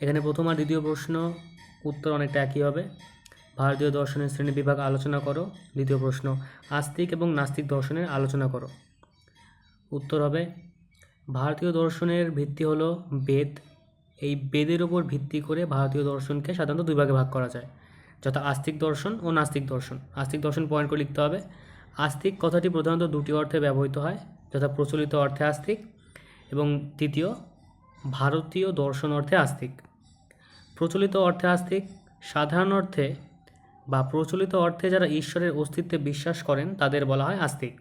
এখানে প্রথম আর দ্বিতীয় প্রশ্ন উত্তর অনেকটা একই হবে। ভারতীয় দর্শনের শ্রেণীবিভাগ আলোচনা করো। দ্বিতীয় প্রশ্ন, আস্তিক এবং নাস্তিক দর্শনের আলোচনা করো। উত্তর হবে ভারতীয় দর্শনের ভিত্তি হলো বেদ। এই বেদের ওপর ভিত্তি করে ভারতীয় দর্শনকে সাধারণত দুই ভাগে ভাগ করা যায়, যথা আস্তিক দর্শন ও নাস্তিক দর্শন। আস্তিক দর্শন পয়েন্ট করে লিখতে হবে। আস্তিক কথাটি প্রধানত দুটি অর্থে ব্যবহৃত হয়, যথা প্রচলিত অর্থে আস্তিক এবং দ্বিতীয় ভারতীয় দর্শন অর্থে আস্তিক। প্রচলিত অর্থে আস্তিক সাধারণ অর্থে বা প্রচলিত অর্থে যারা ঈশ্বরের অস্তিত্বে বিশ্বাস করেন তাদের বলা হয় আস্তিক।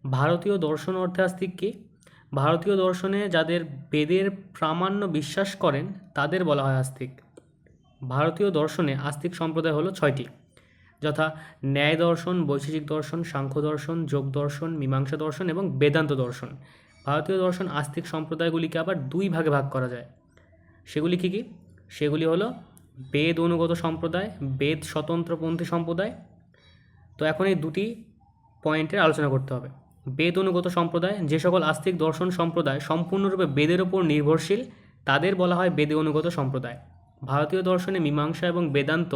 ভারতীয় দর্শন অর্থে আস্তিক কি? ভারতীয় দর্শনে যাদের বেদের প্রামাণ্য বিশ্বাস করেন তাদের বলা হয় আস্তিক। ভারতীয় দর্শনে আস্তিক সম্প্রদায় হলো 6টি, যথা ন্যায় দর্শন, বৈশেষিক দর্শন, সাংখ্য দর্শন, যোগ দর্শন, মীমাংসা দর্শন এবং বেদান্ত দর্শন। ভারতীয় দর্শন আস্তিক সম্প্রদায়গুলিকে আবার দুই ভাগে ভাগ করা যায়। সেগুলি কী কী? সেগুলি হলো বেদ অনুগত সম্প্রদায়, বেদ স্বতন্ত্রপন্থী সম্প্রদায়। তো এখন এই দুটি পয়েন্টের আলোচনা করতে হবে। বেদ অনুগত সম্প্রদায়, যে সকল আস্তিক দর্শন সম্প্রদায় সম্পূর্ণরূপে বেদের ওপর নির্ভরশীল তাদের বলা হয় বেদে অনুগত সম্প্রদায়। ভারতীয় দর্শনে মীমাংসা এবং বেদান্ত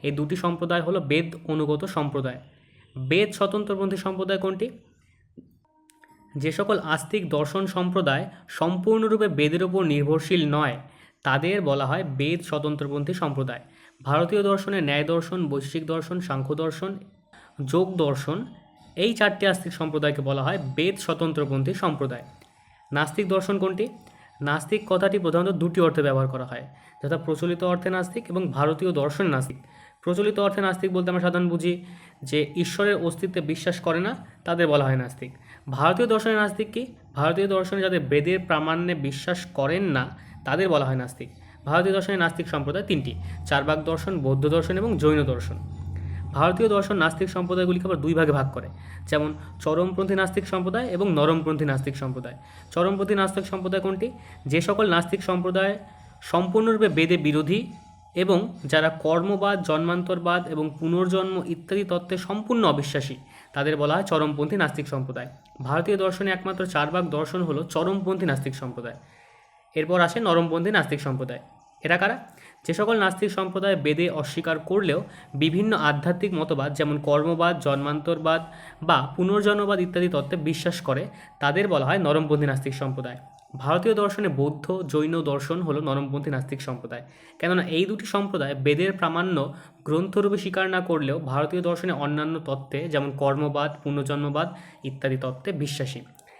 এই দুটি সম্প্রদায় হলো বেদ অনুগত সম্প্রদায়। বেদ স্বতন্ত্রপন্থী সম্প্রদায় কোনটি? যে সকল আস্তিক দর্শন সম্প্রদায় সম্পূর্ণরূপে বেদের ওপর নির্ভরশীল নয় তাদের বলা হয় বেদ স্বতন্ত্রপন্থী সম্প্রদায়। ভারতীয় দর্শনে ন্যায় দর্শন, বৈশেষিক দর্শন, সাংখ্য দর্শন, যোগ দর্শন এই 4টি আস্তিক সম্প্রদায়কে বলা হয় বেদ স্বতন্ত্রপন্থী সম্প্রদায়। নাস্তিক দর্শন কোনটি? নাস্তিক কথাটি প্রধানত দুটি অর্থে ব্যবহার করা হয়, যথা প্রচলিত অর্থে নাস্তিক এবং ভারতীয় দর্শন নাস্তিক। প্রচলিত অর্থে নাস্তিক বলতে আমরা সাধারণ বুঝি যে ঈশ্বরের অস্তিত্বে বিশ্বাস করে না, তাদের বলা হয় নাস্তিক। ভারতীয় দর্শনের নাস্তিক কি? ভারতীয় দর্শনে যাদের বেদের প্রামাণ্যে বিশ্বাস করেন না তাদের বলা হয় নাস্তিক। ভারতীয় দর্শনের নাস্তিক সম্প্রদায় 3টি, চার্বাক দর্শন, বৌদ্ধ দর্শন এবং জৈন দর্শন। ভারতীয় দর্শন নাস্তিক সম্প্রদায়গুলিকে আবার দুই ভাগে ভাগ করে, যেমন চরমপন্থী নাস্তিক সম্প্রদায় এবং নরমপন্থী নাস্তিক সম্প্রদায়। চরমপন্থী নাস্তিক সম্প্রদায় কোনটি? যে সকল নাস্তিক সম্প্রদায় সম্পূর্ণরূপে বেদে বিরোধী এবং যারা কর্মবাদ, জন্মান্তরবাদ এবং পুনর্জন্ম ইত্যাদি তত্ত্বে সম্পূর্ণ অবিশ্বাসী তাদের বলা হয় চরমপন্থী নাস্তিক সম্প্রদায়। ভারতীয় দর্শনে একমাত্র চার্বাক দর্শন হলো চরমপন্থী নাস্তিক সম্প্রদায়। এরপর আসে নরমপন্থী নাস্তিক সম্প্রদায়। এরা কারা? যে সকল নাস্তিক সম্প্রদায় বেদে অস্বীকার করলেও বিভিন্ন আধ্যাত্মিক মতবাদ যেমন কর্মবাদ, জন্মান্তরবাদ বা পুনর্জন্মবাদ ইত্যাদি তত্ত্বে বিশ্বাস করে তাদের বলা হয় নরমপন্থী নাস্তিক সম্প্রদায়। ভারতীয় দর্শনে বৌদ্ধ, জৈন দর্শন হলো নরমপন্থী নাস্তিক সম্প্রদায়, কেননা এই দুটি সম্প্রদায় বেদের প্রামাণ্য গ্রন্থরূপে স্বীকার না করলেও ভারতীয় দর্শনে অন্যান্য তত্ত্বে যেমন কর্মবাদ, পুনর্জন্মবাদ ইত্যাদি তত্ত্বে বিশ্বাসী।